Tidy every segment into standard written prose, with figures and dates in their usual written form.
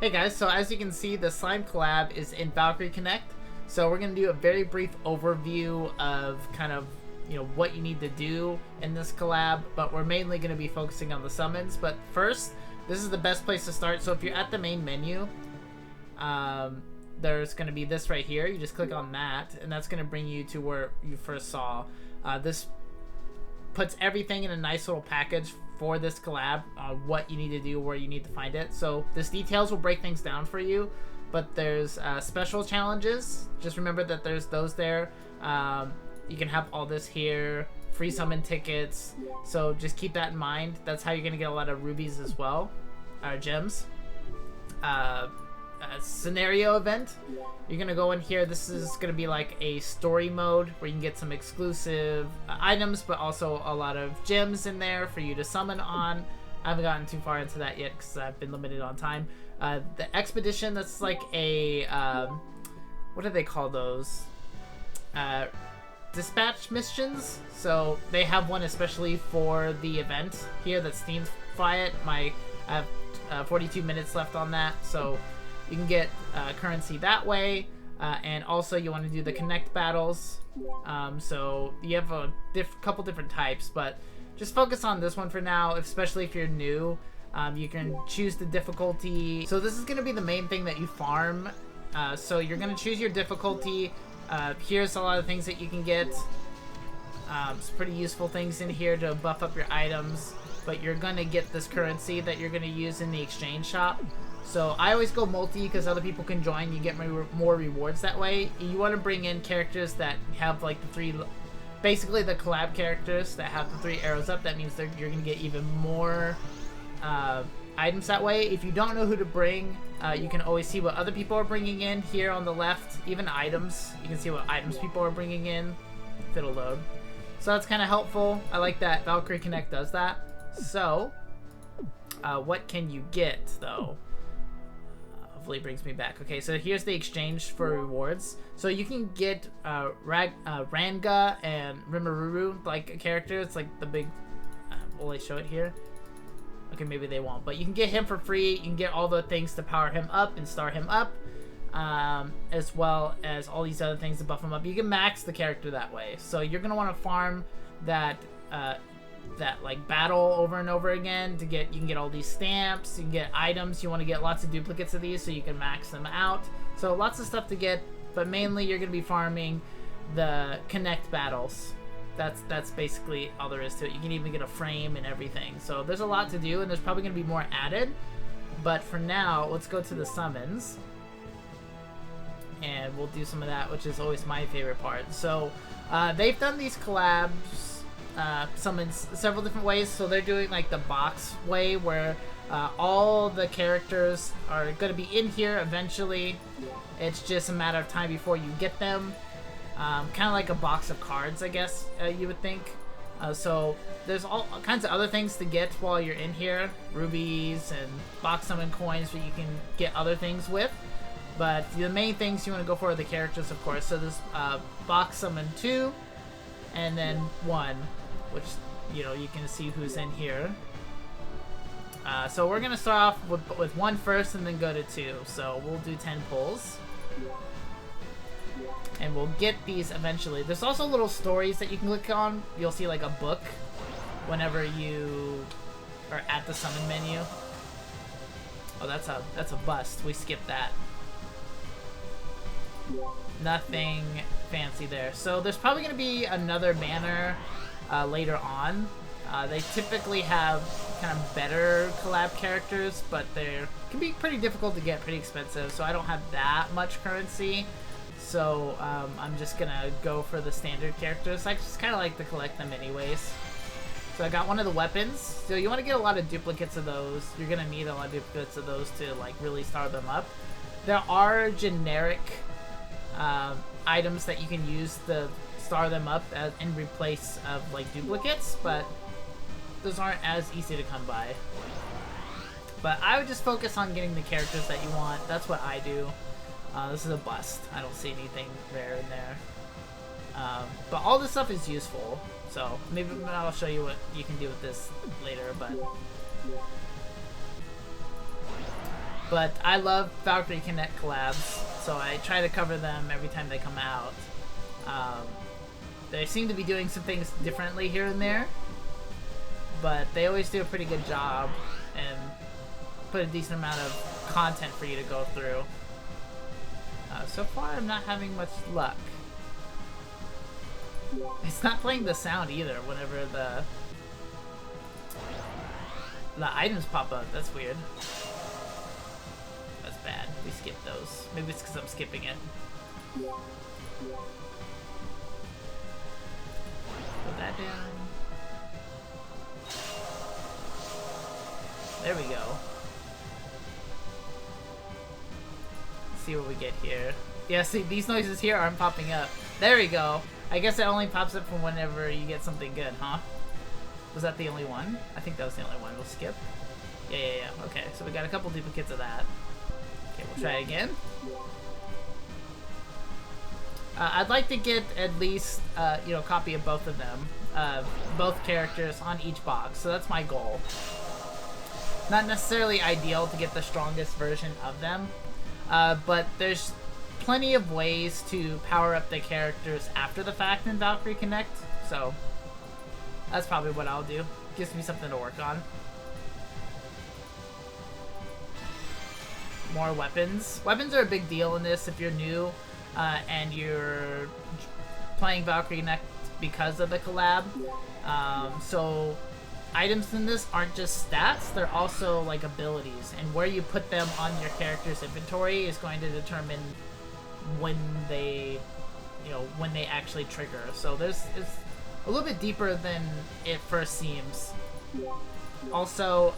Hey guys, so as you can see, the slime collab is in Valkyrie Connect. So we're going to do a very brief overview of kind of, what you need to do in this collab, but we're mainly going to be focusing on the summons. But first, this is the best place to start. So if you're at the main menu, there's going to be this right here. You just click on that, and that's going to bring you to where you first saw. This puts everything in a nice little package for this collab, what you need to do, where you need to find it. So this details will break things down for you, but there's special challenges. Just remember that there's those there. You can have all this here, free summon tickets, so just keep that in mind. That's how you're gonna get a lot of rubies as well, or gems. Scenario event, you're gonna go in here. This is gonna be like a story mode where you can get some exclusive items, but also a lot of gems in there for you to summon on. I haven't gotten too far into that yet because I've been limited on time. The expedition, that's like a what do they call those, dispatch missions. So they have one especially for the event here that's themed by it. I have 42 minutes left on that, so you can get currency that way, and also you want to do the Connect battles. So you have a couple different types, but just focus on this one for now, especially if you're new. You can choose the difficulty. So this is going to be the main thing that you farm. So you're going to choose your difficulty. Here's a lot of things that you can get. Some pretty useful things in here to buff up your items, but you're going to get this currency that you're going to use in the exchange shop. So I always go multi because other people can join. You get more rewards that way. You want to bring in characters that have like the three, basically the collab characters that have the 3 arrows up. That means you're going to get even more items that way. If you don't know who to bring, you can always see what other people are bringing in here on the left. Even items, you can see what items people are bringing in if it'll load. So that's kind of helpful. I like that Valkyrie Connect does that. So what can you get though? Hopefully it brings me back. Okay, so here's the exchange for rewards. So you can get Ranga and Rimururu, like a character. It's like the big... will they show it here? Okay, maybe they won't. But you can get him for free. You can get all the things to power him up and star him up, as well as all these other things to buff him up. You can max the character that way. So you're going to want to farm that... that like battle over and over again to get. You can get all these stamps, you can get items. You want to get lots of duplicates of these so you can max them out. So lots of stuff to get, but mainly you're going to be farming the Connect battles. That's basically all there is to it. You can even get a frame and everything. So there's a lot to do, and there's probably going to be more added, but for now let's go to the summons and we'll do some of that, which is always my favorite part. So they've done these collabs summons several different ways. So they're doing like the box way where all the characters are going to be in here eventually. It's just a matter of time before you get them. Kind of like a box of cards, I guess you would think. So there's all kinds of other things to get while you're in here. Rubies and box summon coins that you can get other things with. But the main things you want to go for are the characters, of course. So there's box summon 2 and then 1. Which, you can see who's in here. So we're going to start off with 1 first and then go to 2. So we'll do 10 pulls. And we'll get these eventually. There's also little stories that you can click on. You'll see like a book whenever you are at the summon menu. Oh, that's a bust. We skipped that. Nothing fancy there. So there's probably going to be another banner later on. They typically have kind of better collab characters, but they can be pretty difficult to get, pretty expensive, so I don't have that much currency. So I'm just gonna go for the standard characters. I just kind of like to collect them anyways. So I got one of the weapons. So you want to get a lot of duplicates of those. You're gonna need a lot of duplicates of those to like really star them up. There are generic items that you can use to star them up in replace of like duplicates, but those aren't as easy to come by. But I would just focus on getting the characters that you want. That's what I do. This is a bust. I don't see anything rare in there. But all this stuff is useful. So maybe I'll show you what you can do with this later. But But I love Valkyrie Connect collabs, so I try to cover them every time they come out. They seem to be doing some things differently here and there, but they always do a pretty good job and put a decent amount of content for you to go through. So far, I'm not having much luck. It's not playing the sound either whenever the items pop up. That's weird. That's bad. We skipped those. Maybe it's because I'm skipping it. Put that down. There we go. Let's see what we get here. Yeah, see, these noises here aren't popping up. There we go. I guess it only pops up from whenever you get something good, huh? Was that the only one? I think that was the only one. We'll skip. Yeah. Okay, so we got a couple duplicates of that. Okay, we'll try it again. I'd like to get at least, you know, a copy of both of them. Both characters on each box, so that's my goal. Not necessarily ideal to get the strongest version of them, but there's plenty of ways to power up the characters after the fact in Valkyrie Connect, so that's probably what I'll do. Gives me something to work on. More weapons. Weapons are a big deal in this if you're new and you're playing Valkyrie Connect because of the collab. So items in this aren't just stats, they're also like abilities, and where you put them on your character's inventory is going to determine when they, you know, when they actually trigger. So it's a little bit deeper than it first seems. Also,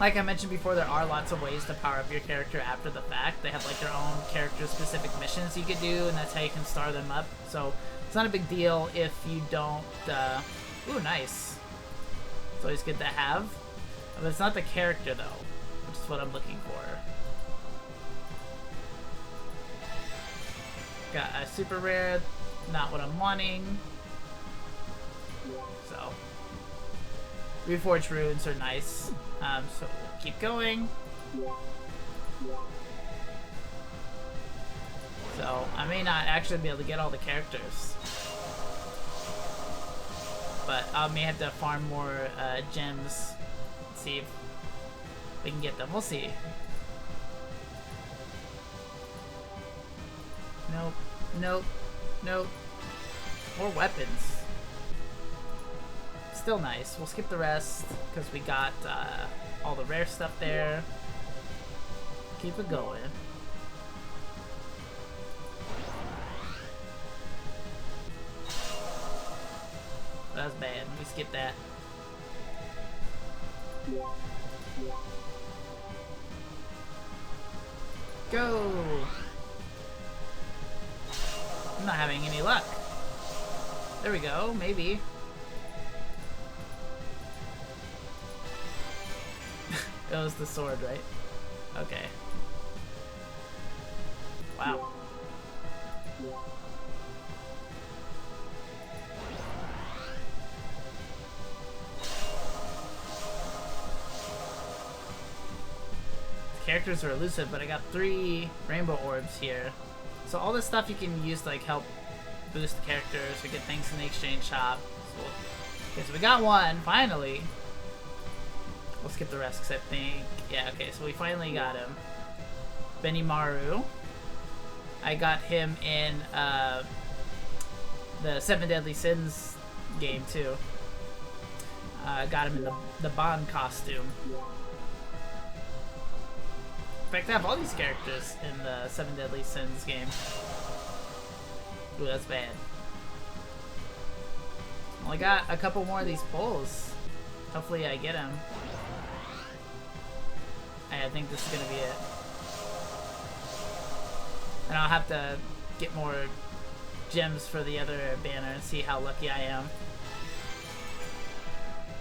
like I mentioned before, there are lots of ways to power up your character after the fact. They have like their own character-specific missions you could do, and that's how you can star them up. So it's not a big deal if you don't. Ooh, nice. It's always good to have. But it's not the character though, which is what I'm looking for. Got a super rare, not what I'm wanting. So, reforged runes are nice. So we'll keep going. So I may not actually be able to get all the characters, but I may have to farm more gems. Let's see if we can get them. We'll see. Nope. Nope. Nope. More weapons. Still nice. We'll skip the rest because we got all the rare stuff there. Keep it going. That's bad. We skip that. Go! I'm not having any luck. There we go, maybe. It was the sword, right? Okay. Wow. The characters are elusive, but I got 3 rainbow orbs here. So all this stuff you can use to like help boost the characters or get things in the exchange shop. So, okay, so we got one, finally. We'll skip the rest because I think, yeah, okay, so we finally got him. Benimaru. I got him in the 7 Deadly Sins game too. Got him in the Bond costume. In fact, I have all these characters in the 7 Deadly Sins game. Ooh, that's bad. Only got a couple more of these pulls. Hopefully I get them. I think this is gonna be it. And I'll have to get more gems for the other banner and see how lucky I am.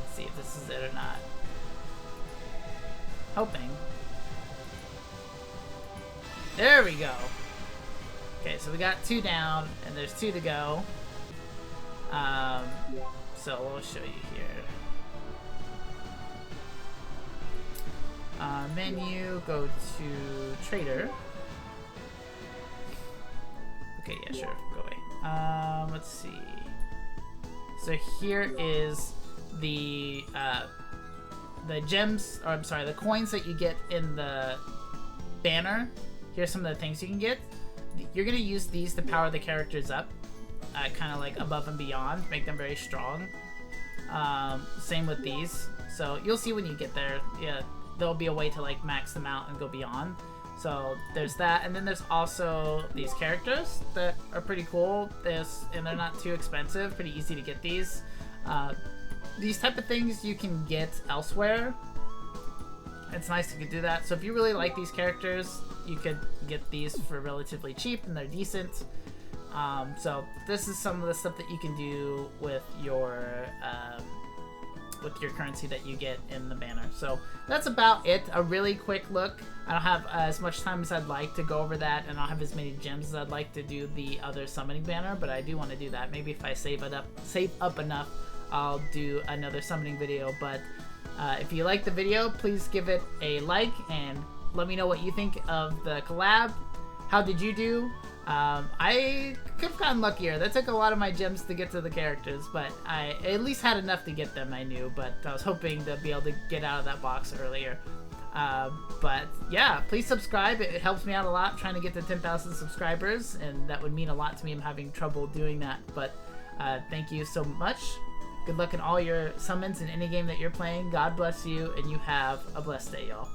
Let's see if this is it or not. Hoping. There we go. Okay, so we got 2 down, and there's 2 to go. So we'll show you here. Menu, go to Trader. Okay, yeah, sure, go away. Let's see. So here is the gems, or I'm sorry, the coins that you get in the banner. Here's some of the things you can get. You're gonna use these to power the characters up, kind of like above and beyond, make them very strong. Same with these. So you'll see when you get there. Yeah, there'll be a way to like max them out and go beyond. So there's that, and then there's also these characters that are pretty cool. And they're not too expensive. Pretty easy to get these. These type of things you can get elsewhere. It's nice to do that. So if you really like these characters, you could get these for relatively cheap, and they're decent. So this is some of the stuff that you can do with your currency that you get in the banner. So that's about it. A really quick look. I don't have as much time as I'd like to go over that, and I don't have as many gems as I'd like to do the other summoning banner, but I do want to do that. Maybe if I save up enough, I'll do another summoning video. But if you like the video, please give it a like and let me know what you think of the collab. How did you do? I could have gotten luckier. That took a lot of my gems to get to the characters, but I at least had enough to get them, I knew. But I was hoping to be able to get out of that box earlier. But yeah, please subscribe. It helps me out a lot trying to get to 10,000 subscribers, and that would mean a lot to me. I'm having trouble doing that, but thank you so much. Good luck in all your summons in any game that you're playing. God bless you, and you have a blessed day, y'all.